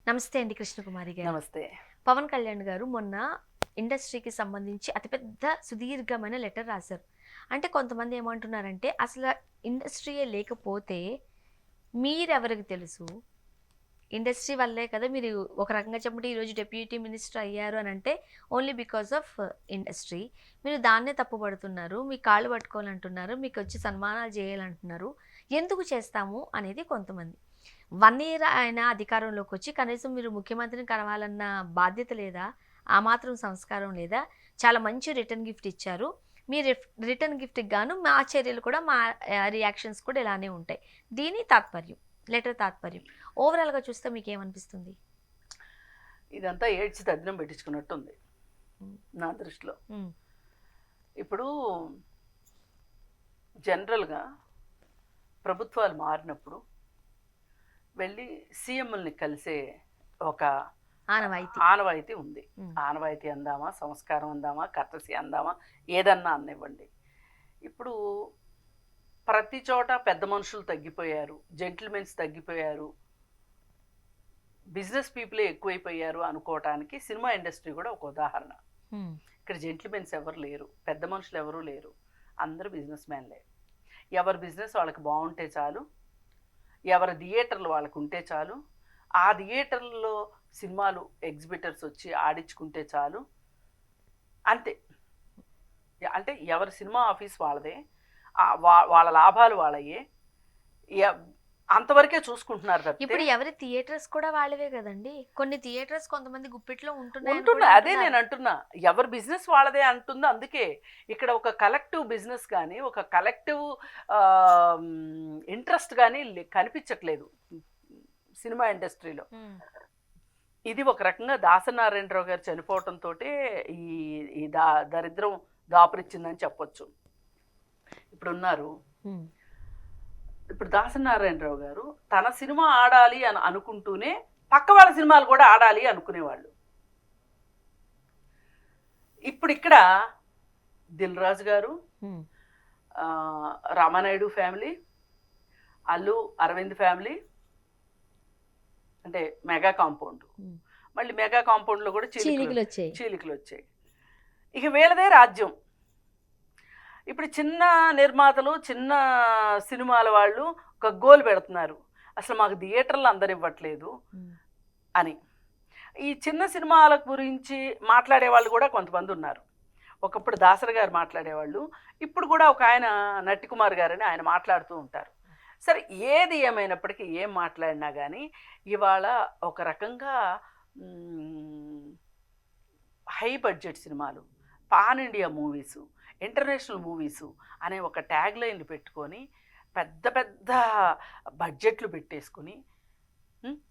నమస్తే అండి కృష్ణకుమారి గారు. నమస్తే. పవన్ కళ్యాణ్ గారు మొన్న ఇండస్ట్రీకి సంబంధించి అతిపెద్ద సుదీర్ఘమైన లెటర్ రాశారు. అంటే కొంతమంది ఏమంటున్నారంటే అసలు ఇండస్ట్రీయే లేకపోతే మీరెవరికి తెలుసు? ఇండస్ట్రీ వల్లే కదా మీరు ఒక రకంగా చెప్పంటే ఈరోజు డెప్యూటీ మినిస్టర్ అయ్యారు అని అంటే ఓన్లీ బికాస్ ఆఫ్ ఇండస్ట్రీ. మీరు దాన్నే తప్పుపడుతున్నారు. మీ కాళ్ళు పట్టుకోవాలంటున్నారు. మీకు వచ్చి సన్మానాలు చేయాలంటున్నారు. ఎందుకు చేస్తాము అనేది కొంతమంది. 1 ఇయర్ ఆయన అధికారంలోకి వచ్చి కనీసం మీరు ముఖ్యమంత్రిని కలవాలన్న బాధ్యత లేదా? ఆ మాత్రం సంస్కారం లేదా? చాలా మంచి రిటర్న్ గిఫ్ట్ ఇచ్చారు. మీ రిటర్న్ గిఫ్ట్‌కి గాను మా చర్యలు కూడా మా రియాక్షన్స్ కూడా ఇలానే ఉంటాయి. దీని తాత్పర్యం. లెటర్ తాత్పర్యం. ఓవరాల్‌గా చూస్తే మీకేమనిపిస్తుంది? ఇదంతా ఏడ్చి తద్దినం పెట్టించుకున్నట్టుంది నా దృష్టిలో. హ్మ్. ఇప్పుడు జనరల్‌గా ప్రభుత్వాలు మారినప్పుడు వెళ్ళి సీఎంలని కలిసే ఒక ఆనవాయితీ ఉంది. ఆనవాయితీ అందామా, సంస్కారం అందామా, కర్టసీ అందామా, ఏదన్నా అన్నివ్వండి. ఇప్పుడు ప్రతి చోట పెద్ద మనుషులు తగ్గిపోయారు, జెంటిల్మెన్స్ తగ్గిపోయారు, బిజినెస్ పీపులే ఎక్కువైపోయారు అనుకోవటానికి సినిమా ఇండస్ట్రీ కూడా ఒక ఉదాహరణ. ఇక్కడ జెంటిల్మెన్స్ ఎవరు లేరు, పెద్ద మనుషులు ఎవరూ లేరు, అందరూ బిజినెస్ మ్యాన్లే. ఎవరి బిజినెస్ వాళ్ళకి బాగుంటే చాలు, ఎవరి థియేటర్లు వాళ్ళకు ఉంటే చాలు, ఆ థియేటర్లలో సినిమాలు ఎగ్జిబిటర్స్ వచ్చి ఆడించుకుంటే చాలు, అంతే. అంటే ఎవరి సినిమా ఆఫీస్ వాళ్ళదే, వాళ్ళ లాభాలు వాళ్ళయే, అంతవరకే చూసుకుంటున్నారు తప్పితే. ఇప్పుడు ఎవరి థియేటర్స్ కూడా వాళ్ళవే కదండి. కొన్ని థియేటర్స్ కొంతమంది గుప్పిట్లో ఉంటున్నాయి. అదే నేను అంటున్నా, ఎవరి బిజినెస్ వాళ్ళదే అంటుంది. అందుకే ఇక్కడ ఒక కలెక్టివ్ బిజినెస్ కానీ, ఒక కలెక్టివ్ ఇంట్రెస్ట్ కానీ కనిపించట్లేదు సినిమా ఇండస్ట్రీలో. ఇది ఒక రకంగా దాసనారాయణరావు గారు చనిపోవటంతో ఈ దరిద్రం దాపురిచ్చిందని చెప్పొచ్చు. ఇప్పుడున్నారు. ఇప్పుడు దాసనారాయణరావు గారు తన సినిమా ఆడాలి అని అనుకుంటూనే పక్క వాళ్ళ సినిమాలు కూడా ఆడాలి అనుకునేవాళ్ళు. ఇప్పుడు ఇక్కడ దిల్ రాజు గారు, రామానాయుడు ఫ్యామిలీ, అల్లు అరవింద్ ఫ్యామిలీ, అంటే మెగా కాంపౌండ్, మళ్ళీ మెగా కాంపౌండ్లో కూడా చీలికలు వచ్చాయి. ఇక వీళ్ళదే రాజ్యం. ఇప్పుడు చిన్న నిర్మాతలు, చిన్న సినిమాల వాళ్ళు ఒక గోల్ పెడుతున్నారు, అసలు మాకు థియేటర్లు అందరు ఇవ్వట్లేదు అని. ఈ చిన్న సినిమాల గురించి మాట్లాడే వాళ్ళు కూడా కొంతమంది ఉన్నారు. ఒకప్పుడు దాసరి గారు మాట్లాడేవాళ్ళు, ఇప్పుడు కూడా ఒక ఆయన నట్టికుమార్ గారని ఆయన మాట్లాడుతూ ఉంటారు. సరే, ఏది ఏమైనప్పటికీ ఏం మాట్లాడినా కానీ ఇవాళ ఒక రకంగా హై బడ్జెట్ సినిమాలు, pan India movies, international movies అనే ఒక ట్యాగ్ లైన్లు పెట్టుకొని పెద్ద పెద్ద బడ్జెట్లు పెట్టేసుకుని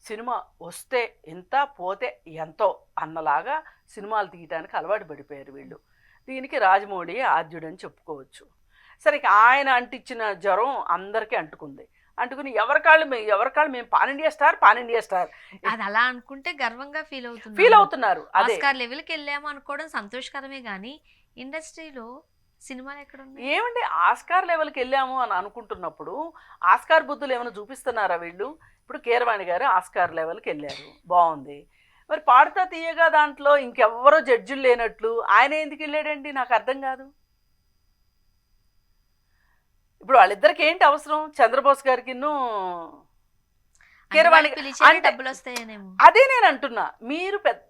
సినిమా వస్తే ఎంత, పోతే ఎంతో అన్నలాగా సినిమాలు తీయటానికి అలవాటు పడిపోయారు వీళ్ళు. దీనికి రాజమౌళి ఆద్యుడని చెప్పుకోవచ్చు. సరే, ఆయన అంటించిన జ్వరం అందరికీ అంటుకుని ఎవరికాళ్ళు మేము పాన్ ఇండియా స్టార్ అది అలా అనుకుంటే గర్వంగా ఫీల్ అవుతున్నారు. ఆస్కార్ లెవెల్కి వెళ్ళాము అనుకోవడం సంతోషకరమే, కానీ ఇండస్ట్రీలో సినిమాలు ఎక్కడ ఉన్నాయి? ఏమండి, ఆస్కార్ లెవెల్కి వెళ్ళాము అని అనుకుంటున్నప్పుడు ఆస్కార్ బుద్ధులు ఏమైనా చూపిస్తున్నారా వీళ్ళు? ఇప్పుడు కీరవాణి గారు ఆస్కార్ లెవెల్కి వెళ్ళారు, బాగుంది. మరి పాడుతా తీయగా దాంట్లో ఇంకెవ్వరో జడ్జిలు లేనట్లు ఆయన ఎందుకు వెళ్ళాడండి? నాకు అర్థం కాదు. ఇప్పుడు వాళ్ళిద్దరికి ఏంటి అవసరం? చంద్రబోస్ గారికి కీరవాణి డబ్బులు వస్తాయనేమో. అదే నేను అంటున్నా, మీరు పెద్ద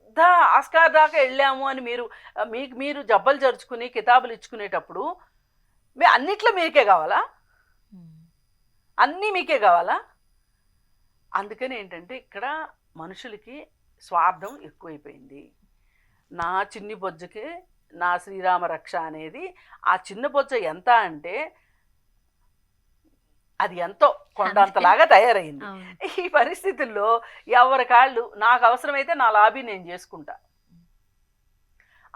ఆస్కార్ దాకా వెళ్ళాము అని మీరు జబ్బలు జరుచుకుని కితాబులు ఇచ్చుకునేటప్పుడు అన్నిట్లో మీకే కావాలా? అన్నీ మీకే కావాలా? అందుకని ఏంటంటే ఇక్కడ మనుషులకి స్వార్థం ఎక్కువైపోయింది. నా చిన్ని బొజ్జకి నా శ్రీరామ రక్ష అనేది, ఆ చిన్న బొజ్జ ఎంత అంటే అది ఎంతో కొండంతలాగా తయారైంది. ఈ పరిస్థితుల్లో ఎవరి కాళ్ళు, నాకు అవసరమైతే నా లాబీ నేను చేసుకుంటా,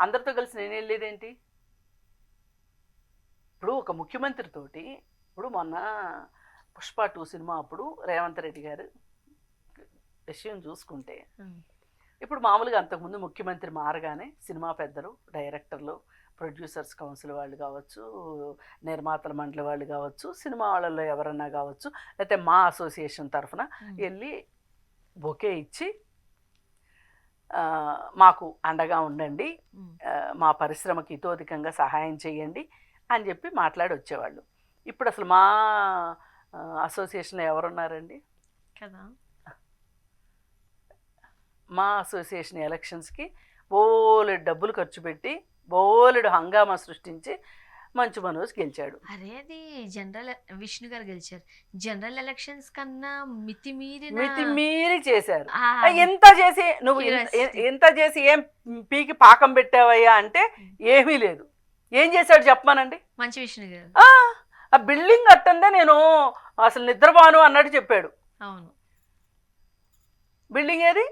అందరితో కలిసి నేను వెళ్ళేదేంటి? ఇప్పుడు ఒక ముఖ్యమంత్రితోటి, ఇప్పుడు మొన్న పుష్ప 2 సినిమా అప్పుడు రేవంత్ రెడ్డి గారు విషయం చూసుకుంటే, ఇప్పుడు మామూలుగా అంతకుముందు ముఖ్యమంత్రి మారగానే సినిమా పెద్దలు, డైరెక్టర్లు, ప్రొడ్యూసర్స్ కౌన్సిల్ వాళ్ళు కావచ్చు, నిర్మాతల మండలి వాళ్ళు కావచ్చు, సినిమా వాళ్ళల్లో ఎవరన్నా కావచ్చు, లేకపోతే మా అసోసియేషన్ తరఫున వెళ్ళి బొకే ఇచ్చి మాకు అండగా ఉండండి, మా పరిశ్రమకి ఇతోధికంగా సహాయం చేయండి అని చెప్పి మాట్లాడి వచ్చేవాళ్ళు. ఇప్పుడు అసలు మా అసోసియేషన్లో ఎవరున్నారండి కదా? మా అసోసియేషన్ ఎలక్షన్స్కి బోలెడు డబ్బులు ఖర్చు పెట్టి బోలెడు హంగామా సృష్టించి మంచు మనోజ్ గెలిచాడు. అరే అది జనరల్ విష్ణు గారు గెలిచారు. జనరల్ ఎలక్షన్స్ కన్నా మితిమీరి చేశారు. ఎంత చేసి నువ్వు ఎంత చేసి ఏం పీకి పాకం పెట్టావయ్యా అంటే ఏమీ లేదు. ఏం చేశాడు చెప్పమానండి. మంచి విష్ణు గారు ఆ బిల్డింగ్ కట్టందే నేను అసలు నిద్రపోను అన్నట్టు చెప్పాడు. అవును, బిల్డింగ్ ఏది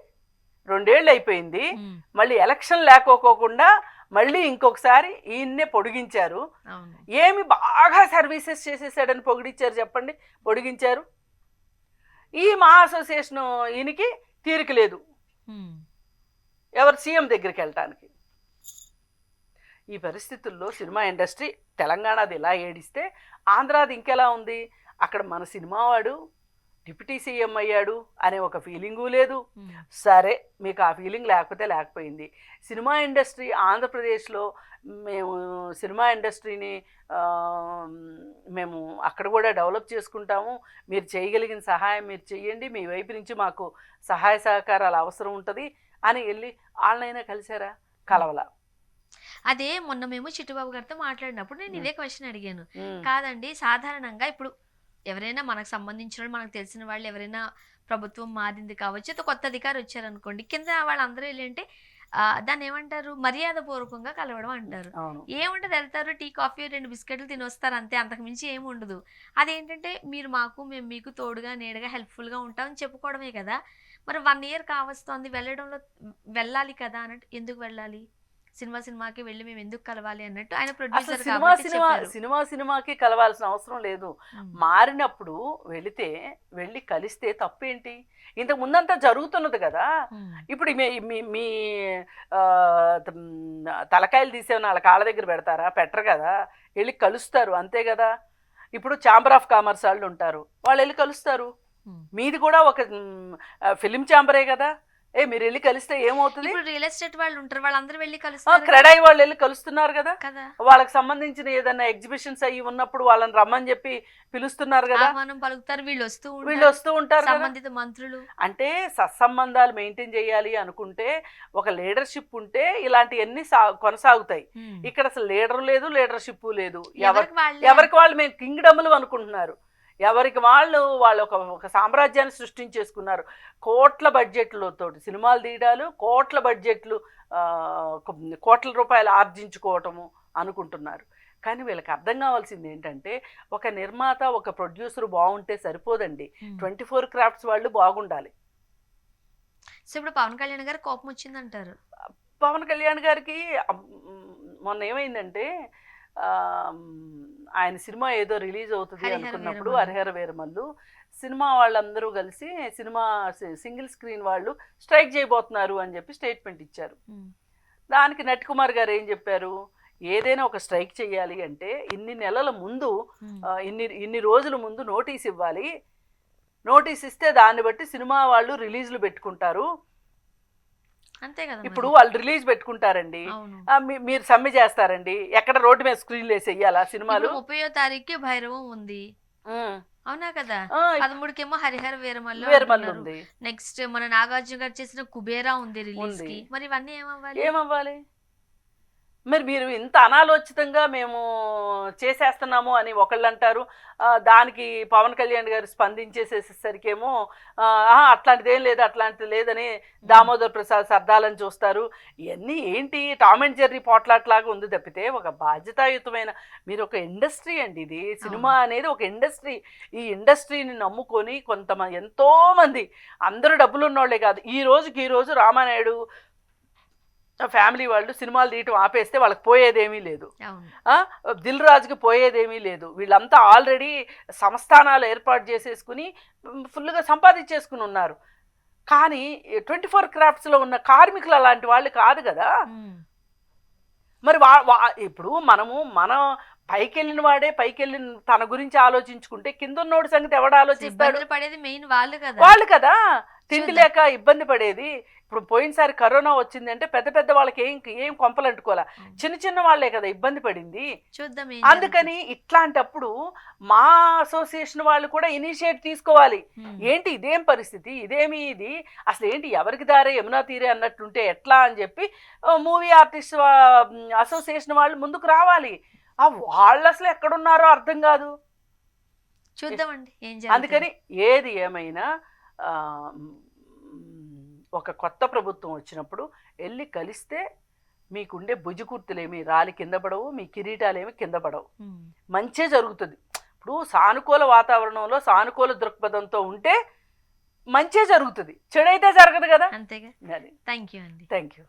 2 ఏళ్ళు అయిపోయింది, మళ్ళీ ఎలక్షన్ లేకోకుండా మళ్ళీ ఇంకొకసారి ఈయన్నే పొడిగించారు. ఏమి బాగా సర్వీసెస్ చేసేసాడని పొగిడించారు చెప్పండి, పొడిగించారు. ఈ మా అసోసియేషన్ ఈయనకి తీరిక లేదు ఎవరు సీఎం దగ్గరికి వెళ్ళటానికి. ఈ పరిస్థితుల్లో సినిమా ఇండస్ట్రీ తెలంగాణది ఇలా ఏడిస్తే ఆంధ్రాది ఇంకెలా ఉంది. అక్కడ మన సినిమా వాడు డిప్యూటీ సీఎం అయ్యాడు అనే ఒక ఫీలింగు లేదు. సరే, మీకు ఆ ఫీలింగ్ లేకపోతే లేకపోయింది. సినిమా ఇండస్ట్రీ ఆంధ్రప్రదేశ్లో మేము సినిమా ఇండస్ట్రీని మేము అక్కడ కూడా డెవలప్ చేసుకుంటాము, మీరు చేయగలిగిన సహాయం మీరు చెయ్యండి, మీ వైపు నుంచి మాకు సహాయ సహకారాలు అవసరం ఉంటుంది అని వెళ్ళి వాళ్ళనైనా కలిసారా? కలవల. అదే మొన్న మేము చిట్టుబాబు గారితో మాట్లాడినప్పుడు నేను ఇదే క్వశ్చన్ అడిగాను. కాదండి, సాధారణంగా ఇప్పుడు ఎవరైనా మనకు సంబంధించిన వాళ్ళు, మనకు తెలిసిన వాళ్ళు ఎవరైనా ప్రభుత్వం మారింది కావచ్చు, కొత్త అధికారి వచ్చారనుకోండి, కింద వాళ్ళందరూ ఏంటంటే దాన్ని ఏమంటారు, మర్యాద పూర్వకంగా కలవడం అంటారు. ఏముంటది, వెళ్తారు, టీ కాఫీ 2 బిస్కెట్లు తినొస్తారు అంతే, అంతకుమించి ఏమి ఉండదు. అదేంటంటే మీరు మాకు, మేము మీకు తోడుగా నీడగా హెల్ప్ఫుల్గా ఉంటామని చెప్పుకోవడమే కదా. మరి 1 ఇయర్ కావస్తోంది, వెళ్ళాలి కదా అన్నట్టు. ఎందుకు వెళ్ళాలి? సినిమాకి వెళ్ళి మేము ఎందుకు కలవాలి అన్నట్టు ఆయన ప్రొడ్యూసర్ సినిమాకి కలవాల్సిన అవసరం లేదు. మారినప్పుడు వెళ్ళి కలిస్తే తప్పేంటి? ఇంతకు ముందంతా జరుగుతున్నది కదా. ఇప్పుడు మీ తలకాయలు తీసేవని వాళ్ళ కాళ్ళ దగ్గర పెడతారా? పెట్టరు కదా, వెళ్ళి కలుస్తారు అంతే కదా. ఇప్పుడు ఛాంబర్ ఆఫ్ కామర్స్ వాళ్ళు ఉంటారు, వాళ్ళు వెళ్ళి కలుస్తారు. మీది కూడా ఒక ఫిలిం ఛాంబరే కదా. మీరు వెళ్ళి కలిస్తే ఏమవుతుంది? రియల్ ఎస్టేట్ వాళ్ళు ఉంటారు, వాళ్ళందరూ వెళ్ళి కలుస్తారు. క్రెడాయి వాళ్ళు వెళ్ళి కలుస్తున్నారు కదా. వాళ్ళకి సంబంధించిన ఏదైనా ఎగ్జిబిషన్స్ అయ్యి ఉన్నప్పుడు వాళ్ళని రమ్మని చెప్పి పిలుస్తున్నారు కదా, పలుకుతారు. వీళ్ళు వస్తూ ఉంటారు సంబంధిత మంత్రులు. అంటే సత్సంబంధాలు మెయింటైన్ చేయాలి అనుకుంటే ఒక లీడర్షిప్ ఉంటే ఇలాంటివన్నీ కొనసాగుతాయి. ఇక్కడ అసలు లీడర్ లేదు, లీడర్షిప్ లేదు. ఎవరికి వాళ్ళు మేము కింగ్డమ్లు అనుకుంటున్నారు. ఎవరికి వాళ్ళు ఒక సామ్రాజ్యాన్ని సృష్టించేసుకున్నారు. కోట్ల బడ్జెట్లతో సినిమాలు తీయడాలు, కోట్ల రూపాయలు ఆర్జించుకోవటము అనుకుంటున్నారు. కానీ వీళ్ళకి అర్థం కావాల్సింది ఏంటంటే, ఒక నిర్మాత, ఒక ప్రొడ్యూసర్ బాగుంటే సరిపోదండి, 24 క్రాఫ్ట్స్ వాళ్ళు బాగుండాలి. సో ఇప్పుడు పవన్ కళ్యాణ్ గారు కోపం వచ్చిందంటారు. పవన్ కళ్యాణ్ గారికి మొన్న ఏమైందంటే, ఆయన సినిమా ఏదో రిలీజ్ అవుతుంది అనుకున్నప్పుడు హరిహర వీరమల్లు సినిమా వాళ్ళందరూ కలిసి సినిమా సింగిల్ స్క్రీన్ వాళ్ళు స్ట్రైక్ చేయబోతున్నారు అని చెప్పి స్టేట్మెంట్ ఇచ్చారు. దానికి నటికుమార్ గారు ఏం చెప్పారు, ఏదైనా ఒక స్ట్రైక్ చేయాలి అంటే ఇన్ని నెలల ముందు, ఇన్ని రోజుల ముందు నోటీస్ ఇవ్వాలి. నోటీస్ ఇస్తే దాన్ని బట్టి సినిమా వాళ్ళు రిలీజ్లు పెట్టుకుంటారు. అంతే కదా. ఇప్పుడు వాళ్ళు రిలీజ్ పెట్టుకుంటారండి, మీరు సమ్మె చేస్తారండి, ఎక్కడ రోడ్డు మీద స్క్రీన్లు వేసి వెయ్యాలా సినిమాలు? 30వ తారీఖు భైరవం ఉంది, అవునా కదా. 13కేమో హరిహర వీరమల్లు ఉంది. నెక్స్ట్ మన నాగార్జున గారు చేసిన కుబేరా ఉంది రిలీజ్ కి. మరి ఇవన్నీ ఏమవ్వాలి? మరి మీరు ఇంత అనాలోచితంగా మేము చేసేస్తున్నాము అని ఒకళ్ళు అంటారు, దానికి పవన్ కళ్యాణ్ గారు స్పందించేసేసరికేమో అట్లాంటిది ఏం లేదు, అట్లాంటిది లేదని దామోదర్ ప్రసాద్ సర్దాలని చూస్తారు. ఇవన్నీ ఏంటి, టామ్ అండ్ జెర్రీ పోట్లాట్లాగా ఉంది తప్పితే ఒక బాధ్యతాయుతమైన, మీరు ఒక ఇండస్ట్రీ అండి, ఇది సినిమా అనేది ఒక ఇండస్ట్రీ. ఈ ఇండస్ట్రీని నమ్ముకొని కొంతమంది, ఎంతోమంది, అందరూ డబ్బులు ఉన్నోళ్లే కాదు, ఈ రోజు రామానాయుడు ఫ్యామిలీ వాళ్ళు సినిమాలు తీయటం ఆపేస్తే వాళ్ళకి పోయేదేమీ లేదు, దిల్ రాజుకి పోయేదేమీ లేదు. వీళ్ళంతా ఆల్రెడీ సంస్థానాలు ఏర్పాటు చేసేసుకుని ఫుల్గా సంపాదించేసుకుని ఉన్నారు. కానీ 24 క్రాఫ్ట్స్లో ఉన్న కార్మికులు అలాంటి వాళ్ళు కాదు కదా. మరి ఇప్పుడు మన పైకెళ్ళిన వాడే పైకెళ్ళిన తన గురించి ఆలోచించుకుంటే కింద ఉన్నోడి సంగతి ఎవడు ఆలోచిస్తాడు? పడేది మెయిన్ వాళ్ళు కదా. తిండి లేక ఇబ్బంది పడేది. ఇప్పుడు పోయినసారి కరోనా వచ్చింది అంటే పెద్ద పెద్ద వాళ్ళకి ఏం కొంపలు అంటుకోవాలా, చిన్న చిన్న వాళ్ళే కదా ఇబ్బంది పడింది. చూద్దాం. అందుకని ఇట్లాంటప్పుడు మా అసోసియేషన్ వాళ్ళు కూడా ఇనిషియేట్ తీసుకోవాలి. ఏంటి ఇదేం పరిస్థితి, ఇదేమి ఇది అసలు ఏంటి, ఎవరికి దారే యమునా తీరే అన్నట్టుంటే ఎట్లా అని చెప్పి మూవీ ఆర్టిస్ట్ అసోసియేషన్ వాళ్ళు ముందుకు రావాలి. వాళ్ళు అసలు ఎక్కడున్నారో అర్థం కాదు. చూద్దామండి అందుకని ఏది ఏమైనా ఒక కొత్త ప్రభుత్వం వచ్చినప్పుడు వెళ్ళి కలిస్తే మీకుండే భుజకుర్తులేమి రాలి కింద పడవు, మీ కిరీటాలేమి కింద పడవు, మంచే జరుగుతుంది. ఇప్పుడు సానుకూల వాతావరణంలో సానుకూల దృక్పథంతో ఉంటే మంచే జరుగుతుంది, చెడైతే జరగదు కదా. అంతేగా. థ్యాంక్ యూ అండి. Thank you.